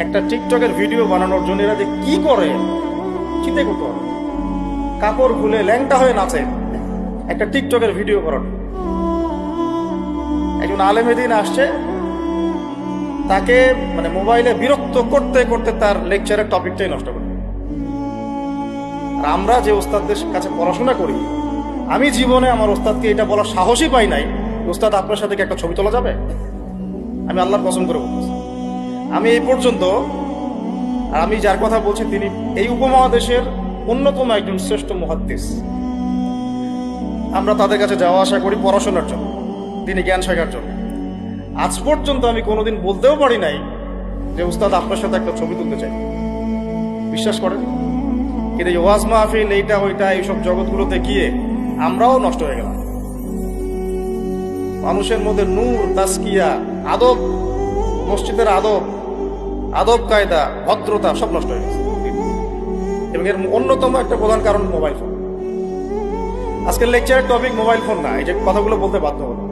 একটা টিকটকের ভিডিও বানানোর জন্য এরা যে কি করে চিন্তা করতে হবে। কাপড় খুলে ল্যাংটা হয়ে নাচে একটা টিকটকের ভিডিও করার। একজন আলেমেদিন আসছে, তাকে মানে মোবাইলে বিরক্ত করতে করতে তার লেকচারের টপিকটাই নষ্ট করে। আর আমরা যে ওস্তাদদের কাছে পড়াশোনা করি, আমি জীবনে আমার ওস্তাদকে এটা বলার সাহসই পাই নাই, ওস্তাদ আপনার সাথে কি একটা ছবি তোলা যাবে? আমি আল্লাহর কসম করে বলতেছি, আমি এই পর্যন্ত, আর আমি যার কথা বলছি তিনি এই উপমহাদেশের অন্যতম একজন শ্রেষ্ঠ মুহাদ্দিস। আমরা তাদের কাছে যাওয়া আসা করি পড়াশোনার জন্য, তিনি জ্ঞান শেখার জন্য। আজ পর্যন্ত আমি কোনোদিন বলতেও পারি নাই যে উস্তাদ আপনার সাথে একটা ছবি তুলতে চাই। বিশ্বাস করেন? কিন্তু এই ওয়াজ মাহফিল, এইটা ওইটা, এইসব জগৎগুলোতে গিয়ে আমরাও নষ্ট হয়ে গেলাম। মানুষের মধ্যে নূর, তাসকিয়া, আদব, মসজিদের আদব, আদব কায়দা, ভদ্রতা সব নষ্ট হয়ে গেছে। এবং এর অন্যতম একটা প্রধান কারণ মোবাইল ফোন। আজকের লেকচারের টপিক মোবাইল ফোন না, এই যে কথাগুলো বলতে বাধ্য হলো।